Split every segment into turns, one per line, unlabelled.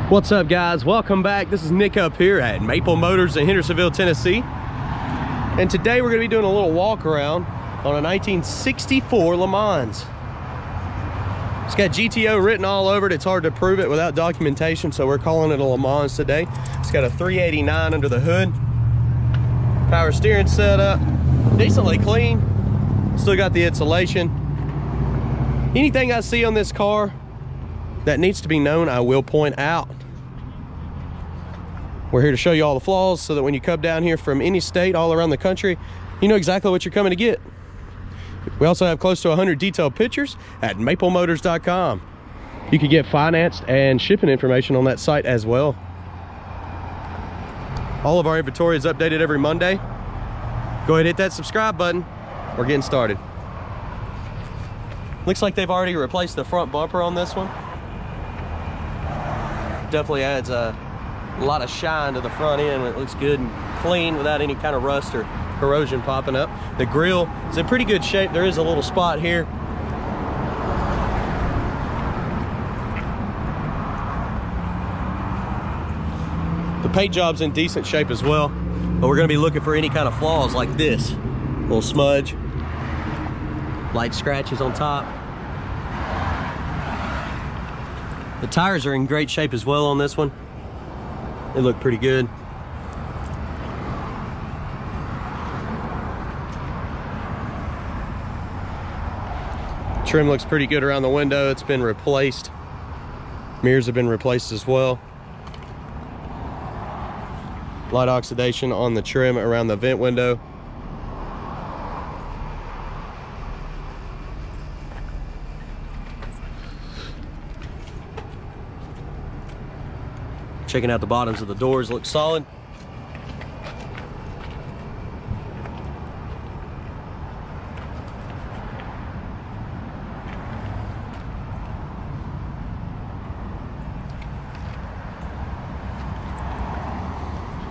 What's up, guys? Welcome back. This is Nick up here at Maple Motors in Hendersonville, Tennessee. And today we're going to be doing a little walk around on a 1964 Le Mans. It's got GTO written all over it. It's hard to prove it without documentation, so we're calling it a Le Mans today. It's got a 389 under the hood. Power steering setup. Decently clean. Still got the insulation. Anything I see on this car that needs to be known, I will point out. We're here to show you all the flaws so that when you come down here from any state all around the country, you know exactly what you're coming to get. We also have close to 100 detailed pictures at maplemotors.com. You can get financed and shipping information on that site as well. All of our inventory is updated every Monday. Go ahead and hit that subscribe button. We're getting started. Looks like they've already replaced the front bumper on this one. Definitely adds a lot of shine to the front end. It looks good and clean without any kind of rust or corrosion popping up. The grille is in pretty good shape. There is a little spot here. The paint job's in decent shape as well, but we're going to be looking for any kind of flaws like this. Little smudge, light scratches on top. The tires are in great shape as well on this one. They look pretty good. Trim looks pretty good around the window. It's been replaced. Mirrors have been replaced as well. Light oxidation on the trim around the vent window. Checking out the bottoms of the doors, look solid.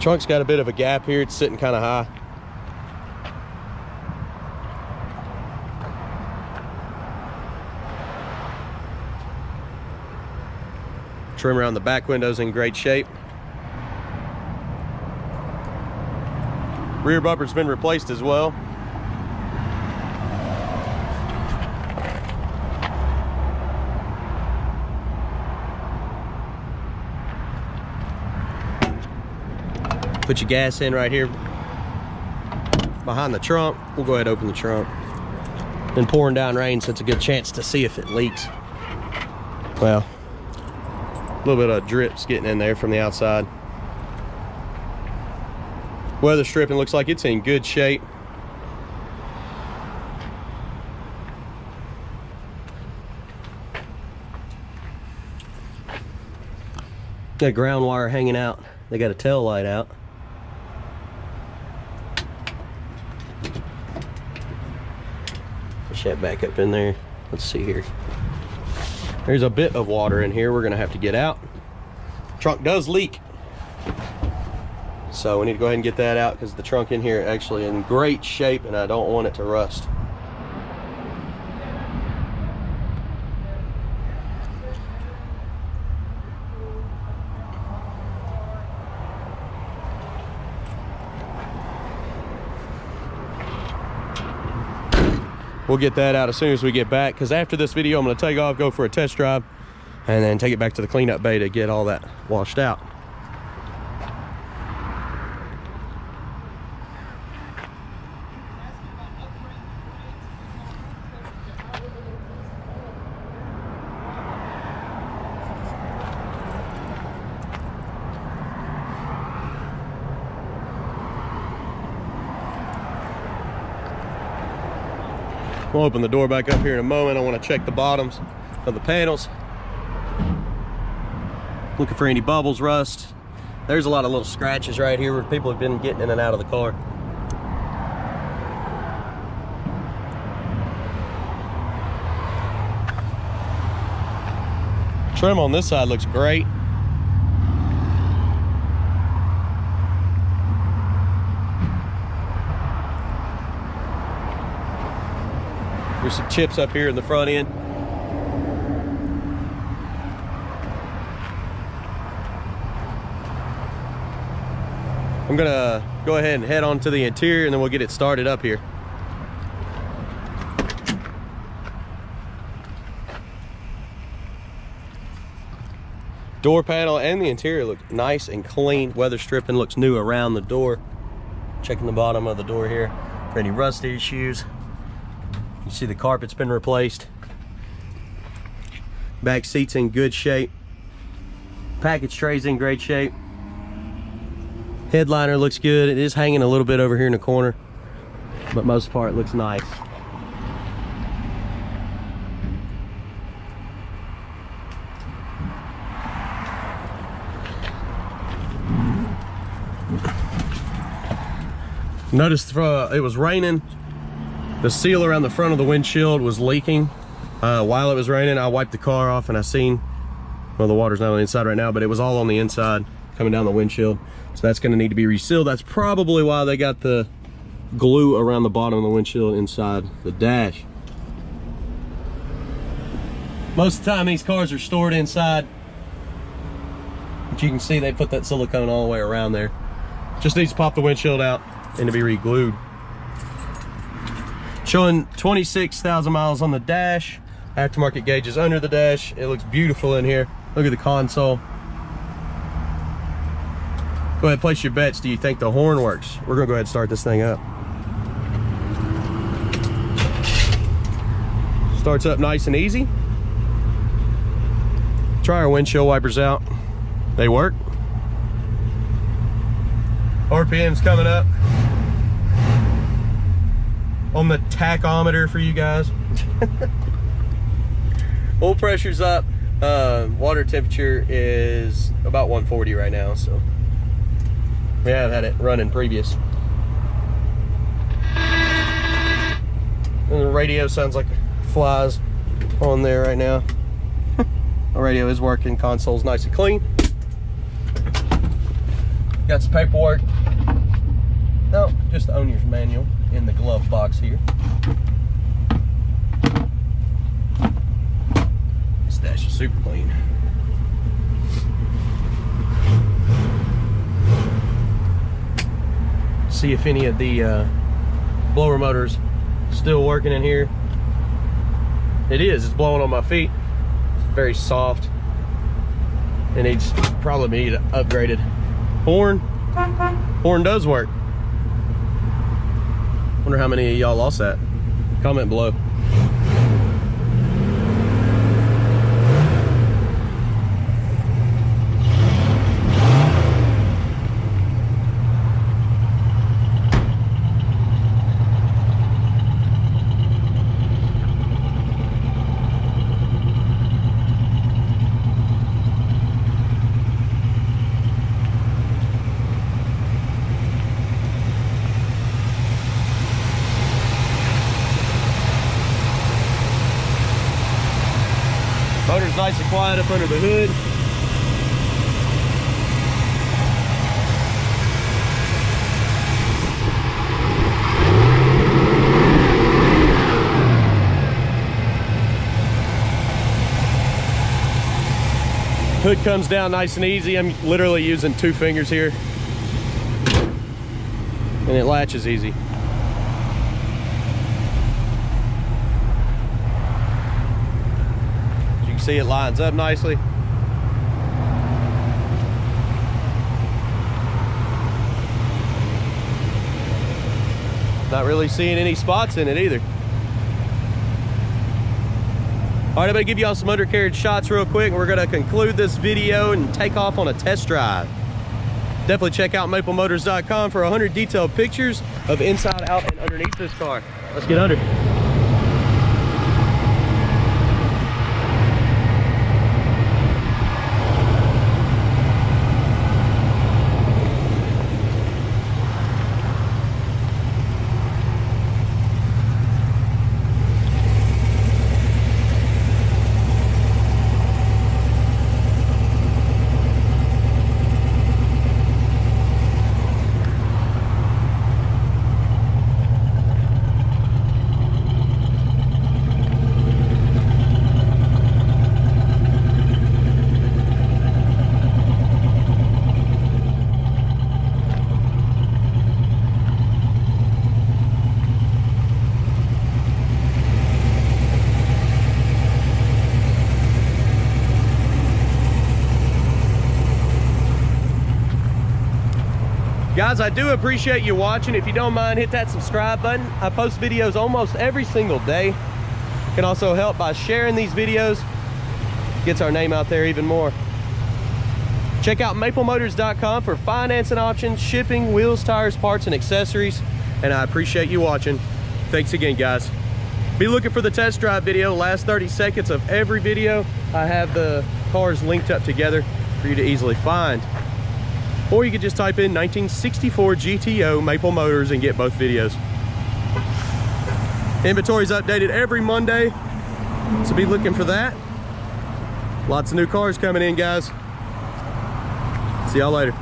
Trunk's got a bit of a gap here. It's sitting kind of high. Trim around the back window's in great shape. Rear bumper's been replaced as well. Put your gas in right here behind the trunk. We'll go ahead and open the trunk. Been pouring down rain, so it's a good chance to see if it leaks. Well, a little bit of drips getting in there from the outside. Weather stripping looks like it's in good shape. Got ground wire hanging out. They got a tail light out. Push that back up in there. Let's see here. There's a bit of water in here we're gonna have to get out. Trunk does leak, so we need to go ahead and get that out because the trunk in here actually in great shape and I don't want it to rust. We'll get that out as soon as we get back, because after this video I'm going to take off, go for a test drive, and then take it back to the cleanup bay to get all that washed out. We'll open the door back up here in a moment. I want to check the bottoms of the panels. Looking for any bubbles, rust. There's a lot of little scratches right here where people have been getting in and out of the car. Trim on this side looks great. There's some chips up here in the front end. I'm gonna go ahead and head on to the interior and then we'll get it started up here. Door panel and the interior look nice and clean. Weather stripping looks new around the door. Checking the bottom of the door here for any rust issues. You see the carpet's been replaced. Back seat's in good shape. Package tray's in great shape. Headliner looks good. It is hanging a little bit over here in the corner, but most part looks nice. Noticed it was raining. The seal around the front of the windshield was leaking. While it was raining, I wiped the car off and I seen, well, the water's not on the inside right now, but it was all on the inside coming down the windshield. So that's gonna need to be resealed. That's probably why they got the glue around the bottom of the windshield inside the dash. Most of the time these cars are stored inside, but you can see they put that silicone all the way around there. Just needs to pop the windshield out and to be re-glued. Showing 26,000 miles on the dash. Aftermarket gauges under the dash. It looks beautiful in here. Look at the console. Go ahead, place your bets. Do you think the horn works? We're gonna go ahead and start this thing up. Starts up nice and easy. Try our windshield wipers out. They work. RPM's coming up on the tachometer for you guys. Oil pressure's up. Water temperature is about 140 right now, so we have had it running previous. And the radio sounds like flies on there right now. The radio is working. Console's nice and clean. Got some paperwork. No, just the owner's manual in the glove box here. This dash is super clean. See if any of the blower motors still working in here. It is. It's blowing on my feet. It's very soft. It needs probably be upgraded. Horn does work. Wonder how many of y'all lost that. Comment below. Motor's nice and quiet up under the hood. Hood comes down nice and easy. I'm literally using 2 fingers here. And it latches easy. See, it lines up nicely. Not really seeing any spots in it either. All right, I'm gonna give y'all some undercarriage shots real quick, and we're gonna conclude this video and take off on a test drive. Definitely check out maplemotors.com for 100 detailed pictures of inside, out, and underneath this car. Let's get under. Guys, I do appreciate you watching. If you don't mind, hit that subscribe button. I post videos almost every single day. Can also help by sharing these videos. Gets our name out there even more. Check out maplemotors.com for financing options, shipping, wheels, tires, parts, and accessories. And I appreciate you watching. Thanks again, guys. Be looking for the test drive video. Last 30 seconds of every video, I have the cars linked up together for you to easily find. Or you could just type in 1964 GTO Maple Motors and get both videos. Inventory is updated every Monday, so be looking for that. Lots of new cars coming in, guys. See y'all later.